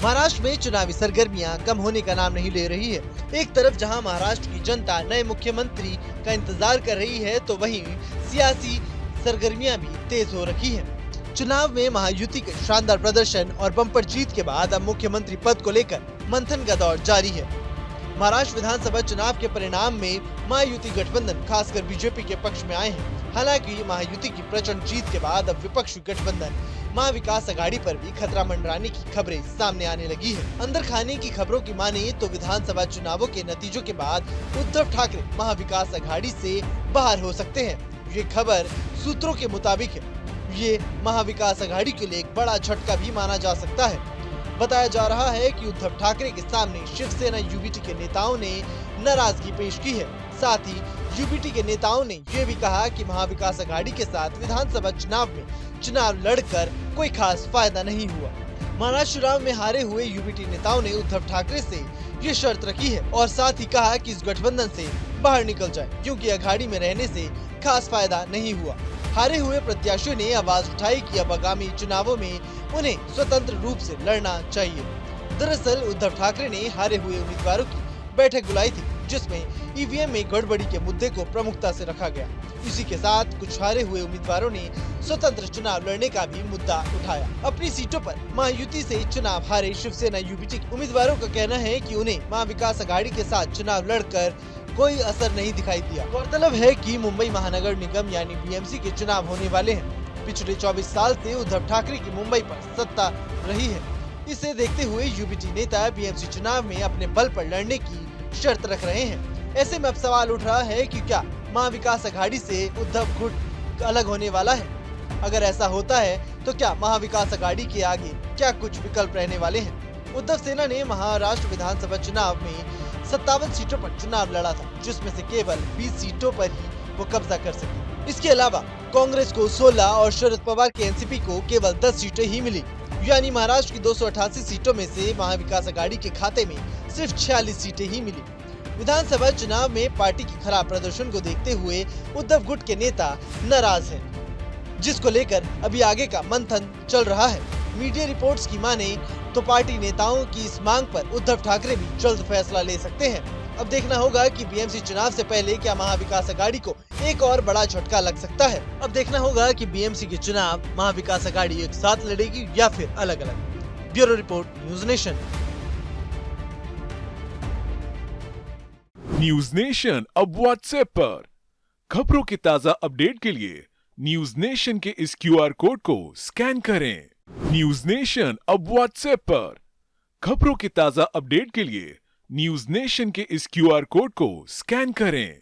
महाराष्ट्र में चुनावी सरगर्मियां कम होने का नाम नहीं ले रही है। एक तरफ जहां महाराष्ट्र की जनता नए मुख्यमंत्री का इंतजार कर रही है, तो वहीं सियासी सरगर्मियां भी तेज हो रखी है। चुनाव में महायुति के शानदार प्रदर्शन और बम्पर जीत के बाद अब मुख्यमंत्री पद को लेकर मंथन का दौर जारी है। महाराष्ट्र विधानसभा चुनाव के परिणाम में महायुति गठबंधन खासकर बीजेपी के पक्ष में आए हैं। हालांकि महायुति की प्रचंड जीत के बाद अब विपक्षी गठबंधन महाविकास आघाड़ी पर भी खतरा मंडराने की खबरें सामने आने लगी है। अंदर खाने की खबरों की माने तो विधानसभा चुनावों के नतीजों के बाद उद्धव ठाकरे महाविकास आघाड़ी से बाहर हो सकते हैं। ये खबर सूत्रों के मुताबिक है। ये महाविकास आघाड़ी के लिए एक बड़ा झटका भी माना जा सकता है। बताया जा रहा है कि उद्धव ठाकरे के सामने शिवसेना यूबीटी के नेताओं ने नाराजगी पेश की है। साथ ही यूबीटी के नेताओं ने ये भी कहा कि महाविकास आघाड़ी के साथ विधानसभा चुनाव में चुनाव लड़कर कोई खास फायदा नहीं हुआ। महाराष्ट्र चुनाव में हारे हुए यूबीटी नेताओं ने उद्धव ठाकरे से ये शर्त रखी है और साथ ही कहा कि इस गठबंधन से बाहर निकल जाए, क्योंकि अघाड़ी में रहने से खास फायदा नहीं हुआ। हारे हुए प्रत्याशियों ने आवाज उठाई कि अब आगामी चुनावों में उन्हें स्वतंत्र रूप से लड़ना चाहिए। दरअसल उद्धव ठाकरे ने हारे हुए उम्मीदवारों की बैठक बुलाई थी, जिसमें ईवीएम में गड़बड़ी के मुद्दे को प्रमुखता से रखा गया। इसी के साथ कुछ हारे हुए उम्मीदवारों ने स्वतंत्र चुनाव लड़ने का भी मुद्दा उठाया। अपनी सीटों पर महायुति से चुनाव हारे शिवसेना यूबीटी उम्मीदवारों का कहना है कि उन्हें महाविकास आघाड़ी के साथ चुनाव लड़कर कोई असर नहीं दिखाई दिया। गौरतलब है कि मुंबई महानगर निगम यानी बीएमसी के चुनाव होने वाले हैं। पिछले 24 साल से उद्धव ठाकरे की मुंबई पर सत्ता रही है। इसे देखते हुए यूबीटी नेता बीएमसी चुनाव में अपने बल पर लड़ने की शर्त रख रहे हैं। ऐसे में अब सवाल उठ रहा है कि क्या महाविकास आघाड़ी से उद्धव गुट अलग होने वाला है? अगर ऐसा होता है तो क्या महाविकास आघाड़ी के आगे क्या कुछ विकल्प रहने वाले हैं? उद्धव सेना ने महाराष्ट्र विधानसभा चुनाव में 57 सीटों पर चुनाव लड़ा था, जिसमें से केवल 20 सीटों पर ही वो कब्जा कर सके। इसके अलावा कांग्रेस को 16 और शरद पवार के एनसीपी को केवल 10 सीटें ही मिली। यानी महाराष्ट्र की 288 सीटों में से महाविकास आघाड़ी के खाते में सिर्फ 46 सीटें ही मिली। विधानसभा चुनाव में पार्टी की खराब प्रदर्शन को देखते हुए उद्धव गुट के नेता नाराज हैं, जिसको लेकर अभी आगे का मंथन चल रहा है। मीडिया रिपोर्ट्स की माने तो पार्टी नेताओं की इस मांग पर उद्धव ठाकरे भी जल्द फैसला ले सकते हैं। अब देखना होगा कि बीएमसी चुनाव से पहले क्या महाविकास आघाड़ी को एक और बड़ा झटका लग सकता है। अब देखना होगा कि बीएमसी के चुनाव महाविकास आघाड़ी एक साथ लड़ेगी या फिर अलग अलग। Bureau report, news nation. News nation अब व्हाट्सएप पर खबरों की ताजा अपडेट के लिए न्यूज नेशन के इस क्यूआर कोड को स्कैन करें। न्यूज नेशन अब व्हाट्सएप पर खबरों की ताजा अपडेट के लिए न्यूज नेशन के इस क्यूआर कोड को स्कैन करें।